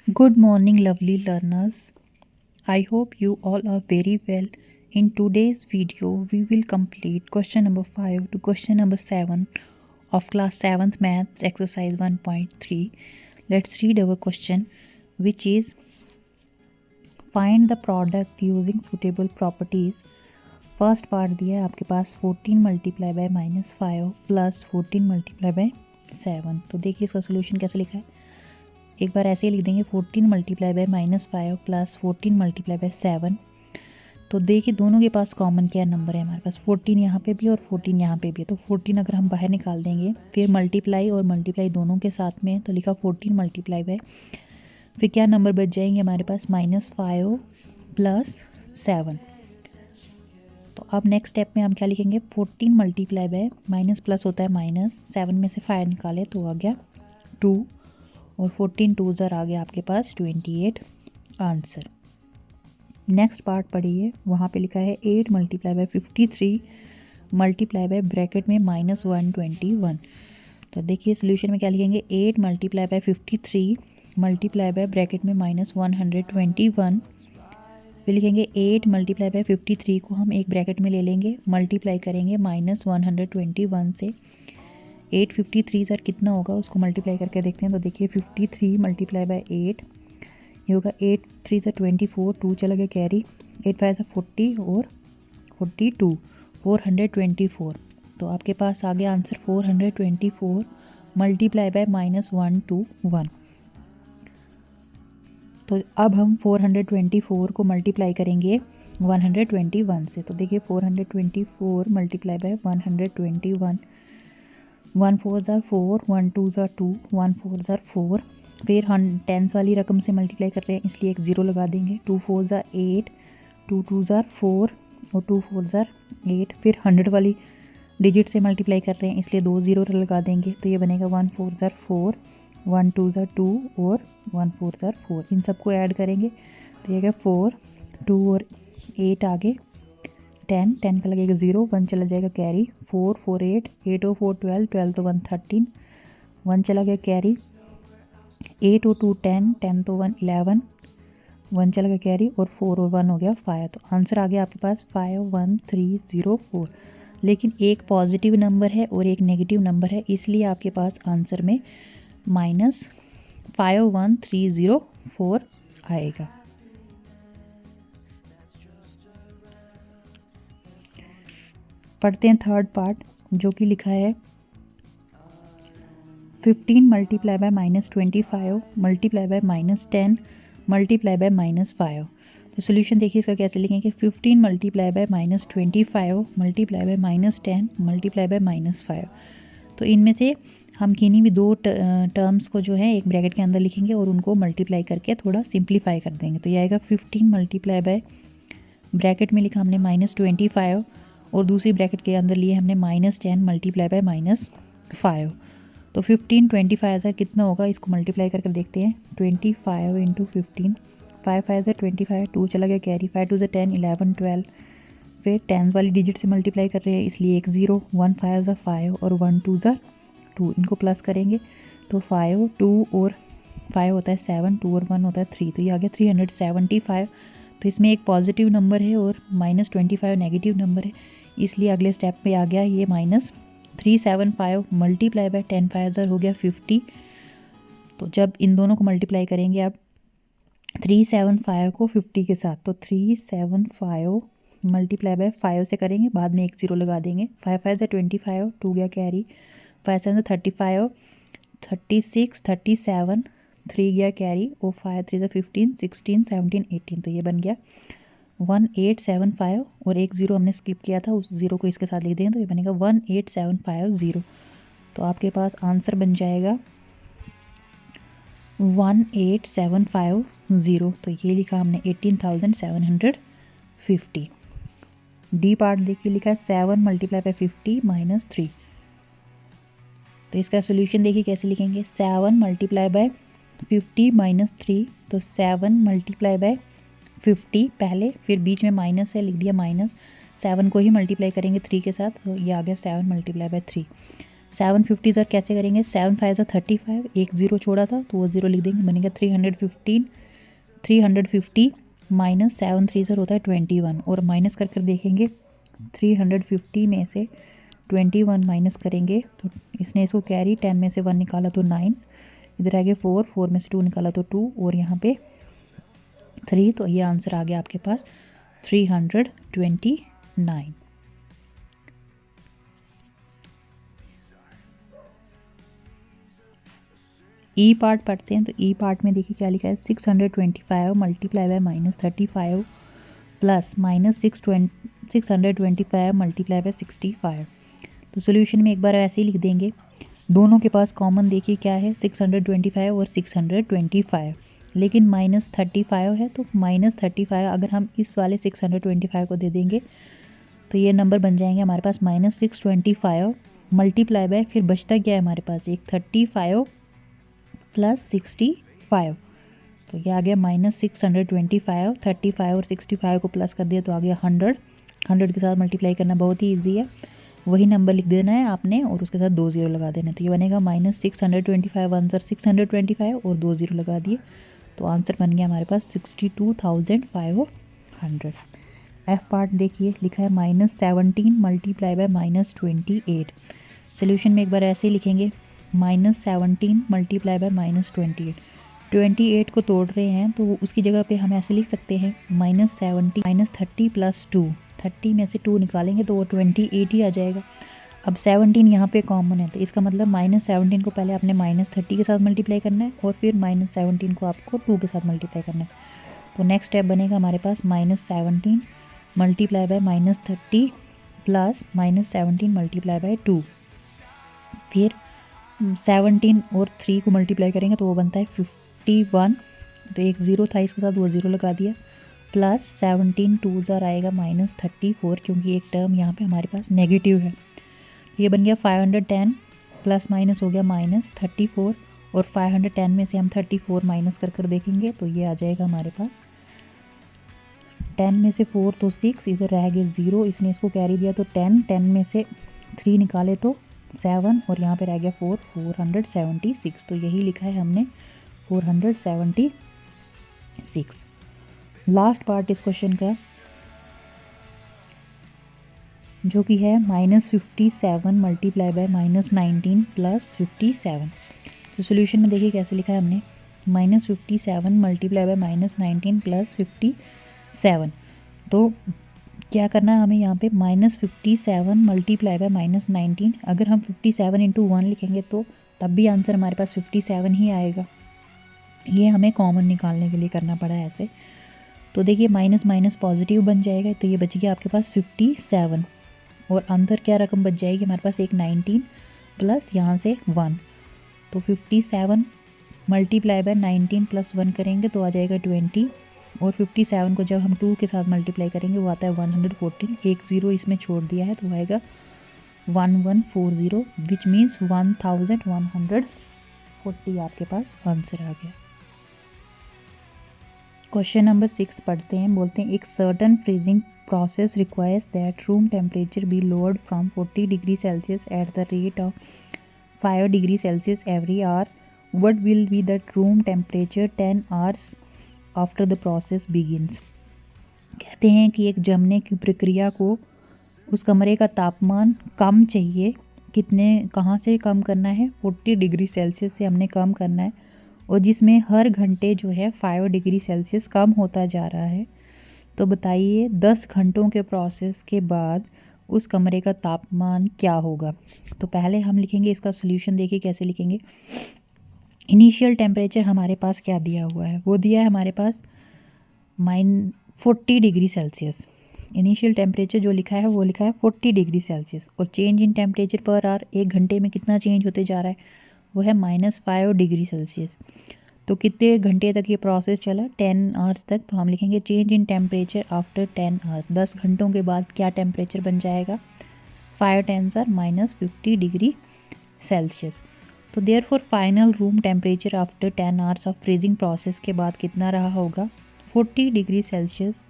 Good morning, lovely learners. I hope you all are very well. In today's video, we will complete question number 5 to question number 7 of class 7th maths exercise 1.3. Let's read our question, which is find the product using suitable properties. First part दिया है आपके पास 14 multiply by -5 plus 14 multiply by 7। तो देखिए इसका solution कैसे लिखा है। एक बार ऐसे ही लिख देंगे 14 multiply by -5 plus 14 multiply by 7। तो देखिए दोनों के पास कॉमन क्या नंबर है, हमारे पास 14 यहाँ पे भी और 14 यहाँ पे भी है। तो 14 अगर हम बाहर निकाल देंगे, फिर मल्टीप्लाई और मल्टीप्लाई दोनों के साथ में है, तो लिखा 14 मल्टीप्लाई बाय, फिर क्या नंबर बच जाएंगे हमारे पास -5 प्लस 7। तो अब नेक्स्ट स्टेप में हम क्या लिखेंगे, 14 मल्टीप्लाई बाय माइनस प्लस होता है माइनस, 7 में से 5 निकाले तो आ गया 2 और 14 2 ज़र आ गया आपके पास 28 आंसर। नेक्स्ट पार्ट पढ़िए, वहाँ पे लिखा है 8 multiply by 53 multiply by bracket में -121। तो देखिए सोल्यूशन में क्या लिखेंगे, 8 multiply by 53 multiply by bracket में -121। फिर लिखेंगे 8 मल्टीप्लाई बाय 53 को हम एक ब्रैकेट में ले लेंगे, मल्टीप्लाई करेंगे -121 से। 8 53 सर कितना होगा उसको मल्टीप्लाई करके देखते हैं। तो देखिए 53 मल्टीप्लाई बाय 8 ये होगा 8 3 से 24, 2 चला गया कैरी, 8 5 से 40 और 42 424। तो आपके पास आ गया आंसर 424 मल्टीप्लाई बाय -121। तो अब हम 424 को मल्टीप्लाई करेंगे 121 से। तो देखिए 424 मल्टीप्लाई बाय 121, 1 4 ज़ा 4, 1 2 ज़ा 2, 1 4 ज़ा 4। फिर हम टेंस वाली रकम से मल्टीप्लाई कर रहे हैं इसलिए एक ज़ीरो लगा देंगे। 2 4 ज़ा 8, 2 2 ज़ा 4 और 2 4 ज़ा 8। फिर 100 वाली डिजिट से मल्टीप्लाई कर रहे हैं इसलिए 2 ज़ीरो लगा देंगे। तो ये बनेगा 1 4 ज़ा 4, 1 2 ज़ा 2 और 1 4 ज़ा 4। इन सबको ऐड करेंगे तो ये 4 2 और 8 आगे 10 10 का लगेगा 0, 1 चला जाएगा कैरी, 4 4 8 8 और 4 12 12 तो 1 13, 1 चला गया कैरी, 8 और 2 10 10 तो 1 11, 1 चला गया कैरी और 4 और 1 हो गया 5। तो आंसर आ गया आपके पास 51304। लेकिन एक पॉजिटिव नंबर है और एक नेगेटिव नंबर है, इसलिए आपके पास आंसर में -51304 आएगा। पढ़ते हैं थर्ड पार्ट, जो कि लिखा है 15 multiply by -25 multiply by -10 multiply by -5। तो सोल्यूशन देखिए इसका कैसे लिखेंगे, 15 multiply by -25 multiply by -10 multiply by -5। तो इनमें से हम किन्हीं भी दो टर्म्स को जो है एक ब्रैकेट के अंदर लिखेंगे और उनको मल्टीप्लाई करके थोड़ा सिंप्लीफाई कर देंगे। तो ये आएगा 15 मल्टीप्लाई बाय, ब्रैकेट में लिखा हमने -25 और दूसरी ब्रैकेट के अंदर लिए हमने -10 मल्टीप्लाई बाय -5। तो 15 25 सर कितना होगा, इसको मल्टीप्लाई करके देखते हैं। 25 इंटू 15, 5 5 से 25, 2 चला गया कैरी, 5 2 से 10 11 12। फिर 10 वाली डिजिट से मल्टीप्लाई कर रहे हैं इसलिए एक 0, 1 5 ज़ा 5 और 1 2 ज़ा 2। इनको प्लस करेंगे तो 5 2 और 5 होता है 7, 2 और 1 होता है 3। तो ये आ गया 375। तो इसमें एक पॉजिटिव नंबर है और -25 नेगेटिव नंबर है, इसलिए अगले स्टेप पे आ गया ये -375 मल्टीप्लाई बाय 10 5 ज़र हो गया 50। तो जब इन दोनों को मल्टीप्लाई करेंगे आप 375 को 50 के साथ, तो 375 मल्टीप्लाई बाय 5 से करेंगे, बाद में एक 0 लगा देंगे। 5 5 से 25, 2 गया कैरी, 5 7 से 35, 36 37, 3 गया कैरी और 5 3 से 15 16 17 18। तो ये बन गया 1875 और एक 0 हमने स्किप किया था, उस 0 को इसके साथ लिख दें तो ये बनेगा 18750। तो आपके पास आंसर बन जाएगा 18750। तो ये लिखा हमने 18,750। डी पार्ट देखिए लिखा है 7 मल्टीप्लाई बाय 50 -3। तो इसका सोल्यूशन देखिए कैसे लिखेंगे, 7 मल्टीप्लाई बाय 50 -3। तो 7 मल्टीप्लाई बाय 50 पहले, फिर बीच में माइनस है लिख दिया माइनस, 7 को ही मल्टीप्लाई करेंगे 3 के साथ, तो ये आ गया 7 मल्टीप्लाई बाय 3। 750 सर कैसे करेंगे, 7 5 ज़ा 35, एक ज़ीरो छोड़ा था तो वो ज़ीरो लिख देंगे, बनेगा 350 माइनस 7 3 सर होता है 21, और माइनस कर कर देखेंगे 350 में से 21 माइनस करेंगे तो इसने इसको कैरी, 10 में से 1 निकाला तो 9, इधर आ गया 4, 4 में से 2 निकाला तो 2, और यहाँ पे 3, तो ये आंसर आ गया आपके पास 329। ई पार्ट पढ़ते हैं, तो ई पार्ट में देखिए क्या लिखा है, 625 multiply by -35 plus -625 multiply by 65। तो सोल्यूशन में एक बार ऐसे ही लिख देंगे, दोनों के पास कॉमन देखिए क्या है, 625 और 625, लेकिन -35 है तो -35 अगर हम इस वाले 625 को दे देंगे तो ये नंबर बन जाएंगे हमारे पास -625 मल्टीप्लाई बाय, फिर बचता क्या है हमारे पास एक 35 प्लस 65, तो ये आ गया -625, 35 और 65 को प्लस कर दिया तो आ गया 100, 100 के साथ मल्टीप्लाई करना बहुत ही ईजी है, वही नंबर लिख देना है आपने और उसके साथ 2 ज़ीरो लगा देना, तो ये बनेगा -625 आंसर 625 और 2 ज़ीरो लगा दिए, तो आंसर बन गया हमारे पास 62,500। एफ पार्ट देखिए लिखा है -17 मल्टीप्लाई बाय -28। सोल्यूशन में एक बार ऐसे ही लिखेंगे, -17 मल्टीप्लाई बाय -28, 28 को तोड़ रहे हैं तो उसकी जगह पे हम ऐसे लिख सकते हैं -70 -30 प्लस 2, 30 में से 2 निकालेंगे तो वो 28 ही आ जाएगा। अब 17 यहाँ पे कॉमन है तो इसका मतलब -17 को पहले आपने -30 के साथ मल्टीप्लाई करना है और फिर -17 को आपको 2 के साथ मल्टीप्लाई करना है। तो नेक्स्ट स्टेप बनेगा हमारे पास -17 multiply by -30 plus -17 multiply by 2, फिर 17 और 3 को मल्टीप्लाई करेंगे तो वो बनता है 51, तो एक ज़ीरो था इसके साथ वो ज़ीरो लगा दिया, प्लस 17 2 ज़र आएगा -34, क्योंकि एक टर्म यहाँ पे हमारे पास नेगेटिव है, ये बन गया 510 प्लस माइनस हो गया -34, और 510 में से हम 34 माइनस कर कर देखेंगे तो ये आ जाएगा हमारे पास 10 में से 4 तो 6, इधर रह गए 0, इसने इसको कैरी दिया तो 10, 10 में से 3 निकाले तो 7, और यहाँ पे रह गया 4, 476, तो यही लिखा है हमने 476। लास्ट पार्ट इस क्वेश्चन का जो कि है -57 मल्टीप्लाई बाय -19 प्लस 57। तो सोल्यूशन में देखिए कैसे लिखा है हमने, -57 मल्टीप्लाई बाय -19 प्लस 57। तो क्या करना है हमें यहाँ पे, -57 मल्टीप्लाई बाय -19, अगर हम 57 इंटू 1 लिखेंगे तो तब भी आंसर हमारे पास 57 ही आएगा, ये हमें कॉमन निकालने के लिए करना पड़ा है ऐसे। तो देखिए माइनस माइनस पॉजिटिव बन जाएगा, तो ये बच गया आपके पास 57, और अंदर क्या रकम बच जाएगी हमारे पास एक 19 प्लस यहाँ से 1, तो 57 मल्टीप्लाई बाय 19 प्लस 1 करेंगे तो आ जाएगा 20, और 57 को जब हम 2 के साथ मल्टीप्लाई करेंगे वो आता है 114, एक ज़ीरो इसमें छोड़ दिया है तो आएगा 1140, विच मीन्स 1140 आपके पास आंसर आ गया। क्वेश्चन नंबर 6 पढ़ते हैं, बोलते हैं एक certain freezing process requires that room temperature be lowered from 40 degrees Celsius at the rate of 5 degrees Celsius every hour. What will be the room temperature 10 hours after the process begins? कहते हैं कि एक जमने की प्रक्रिया को उस कमरे का तापमान कम चाहिए, कितने कहाँ से कम करना है, 40 डिग्री सेल्सियस से हमने कम करना है, और जिसमें हर घंटे जो है 5 डिग्री सेल्सियस कम होता जा रहा है। तो बताइए 10 घंटों के प्रोसेस के बाद उस कमरे का तापमान क्या होगा। तो पहले हम लिखेंगे इसका सॉल्यूशन, देखिए कैसे लिखेंगे। इनिशियल टेम्परेचर हमारे पास क्या दिया हुआ है, वो दिया है हमारे पास -40 डिग्री सेल्सियस। इनिशियल टेम्परेचर जो लिखा है वो लिखा है 40 डिग्री सेल्सियस, और change in temperature per hour, एक घंटे में कितना चेंज होते जा रहा है, वो है -5 डिग्री सेल्सियस। तो कितने घंटे तक ये प्रोसेस चला, 10 आवर्स तक। तो हम लिखेंगे change in temperature after 10 hours, 10 घंटों के बाद क्या टेम्परेचर बन जाएगा, 5 10 -50 डिग्री सेल्सियस। तो therefore final room temperature after 10 hours of freezing process के बाद कितना रहा होगा, 40 डिग्री सेल्सियस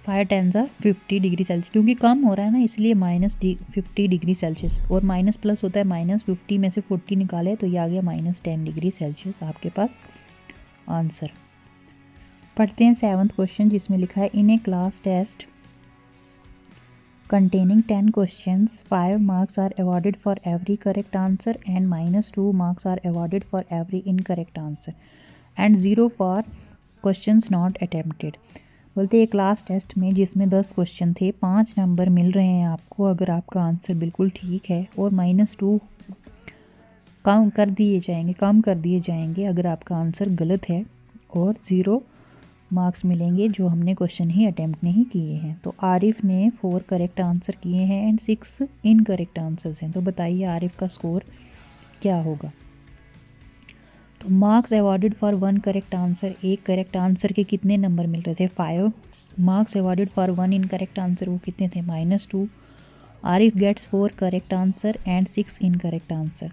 5 × 10 = 50 डिग्री सेल्सियस, क्योंकि कम हो रहा है ना इसलिए -50 डिग्री सेल्सियस, और माइनस प्लस होता है -50 में से 40 निकाले तो ये आ गया -10 डिग्री सेल्सियस आपके पास आंसर। पढ़ते हैं 7th क्वेश्चन, जिसमें लिखा है इन ए class test containing 10 questions, 5 marks are awarded for every correct answer and -2 marks are awarded for every incorrect answer and 0 for questions not attempted। बोलते हैं क्लास टेस्ट में जिसमें 10 क्वेश्चन थे, 5 नंबर मिल रहे हैं आपको अगर आपका आंसर बिल्कुल ठीक है, और -2 कम कर दिए जाएंगे अगर आपका आंसर गलत है, और 0 मार्क्स मिलेंगे जो हमने क्वेश्चन ही अटेम्प्ट नहीं किए हैं। तो आरिफ ने 4 करेक्ट आंसर किए हैं एंड 6 इनकरेक्ट आंसर्स हैं। तो बताइए आरिफ का स्कोर क्या होगा। तो marks awarded for 1 correct answer, एक करेक्ट आंसर के कितने नंबर मिल रहे थे 5। Marks awarded for 1 incorrect answer, वो कितने थे -2। Arif gets 4 correct answer and 6 incorrect answer.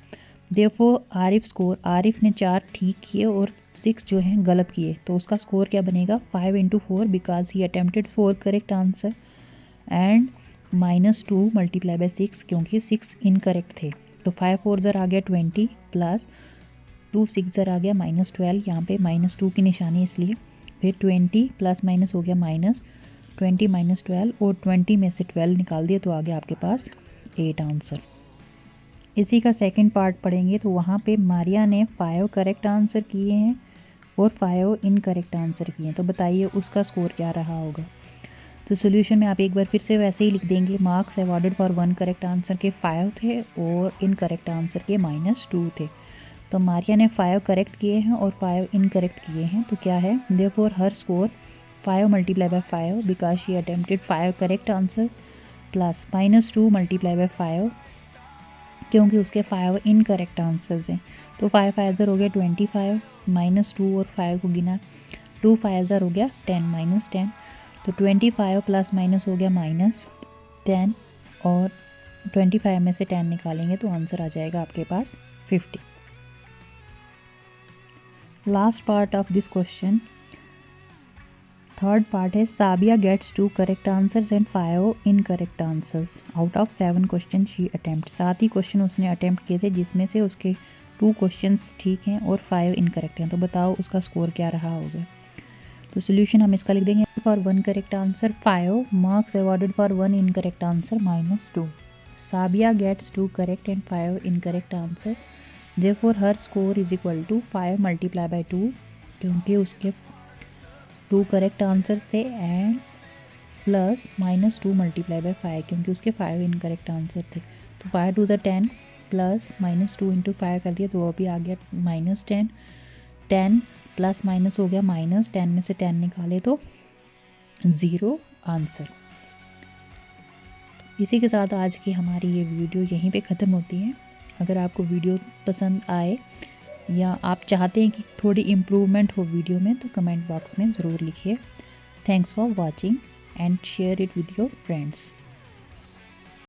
Therefore Arif score, Arif ने 4 ठीक किए और 6 जो हैं गलत किए, तो उसका स्कोर क्या बनेगा 5 × 4 because he attempted 4 correct answer and -2 × 6 क्योंकि 6 इनकरेक्ट थे। तो 5 4 ज़र आ गया 20 प्लस 2 6 ज़र आ गया -12, यहाँ पे -2 की निशानी इसलिए, फिर 20 प्लस माइनस हो गया -20 -12, और 20 में से 12 निकाल दिया तो आ गया आपके पास 8 आंसर। इसी का सेकंड पार्ट पढ़ेंगे तो वहाँ पे मारिया ने 5 करेक्ट आंसर किए हैं और 5 इनकरेक्ट आंसर किए हैं। तो बताइए उसका स्कोर क्या रहा होगा। तो सोल्यूशन में आप एक बार फिर से वैसे ही लिख देंगे, marks awarded for 1 correct answer के 5 थे और इनकरेक्ट आंसर के -2 थे। तो मारिया ने 5 करेक्ट किए हैं और 5 इनकरेक्ट किए हैं, तो क्या है therefore her score 5 × 5 because she attempted 5 correct answer plus -2 × 5 क्योंकि उसके 5 इनकरेक्ट आंसर्स हैं। तो 5 5 ज़र हो गया 25, -2 और 5 को गिना, 2 5 ज़र हो गया 10 -10, तो 25 प्लस माइनस हो गया -10, और 25 में से 10 निकालेंगे तो आंसर आ जाएगा आपके पास 50। Last part of this question, third part है Sabiya gets 2 correct answers and 5 incorrect answers out of 7 question she attempt. 7 ही क्वेश्चन उसने अटेम्प्ट किए थे जिसमें से उसके 2 क्वेश्चंस ठीक हैं और 5 इनकरेक्ट हैं। तो बताओ उसका स्कोर क्या रहा होगा। तो सोल्यूशन हम इसका लिख देंगे, for 1 correct answer 5, marks awarded for 1 incorrect answer -2। Sabia gets 2 correct and 5 incorrect answer, therefore her score is equal to 5 × 2 क्योंकि उसके 2 करेक्ट आंसर थे एंड प्लस -2 × 5 क्योंकि उसके 5 इनकरेक्ट आंसर थे। तो 5 2 ज़र 10 प्लस -2 × 5 कर दिया तो वो भी आ गया -10, 10 प्लस माइनस हो गया -10 में से 10 निकाले तो 0 आंसर। इसी के साथ आज की हमारी ये वीडियो यहीं पे ख़त्म होती है। अगर आपको वीडियो पसंद आए या आप चाहते हैं कि थोड़ी इम्प्रूवमेंट हो वीडियो में तो कमेंट बॉक्स में ज़रूर लिखिए। Thanks for watching and share it with your friends.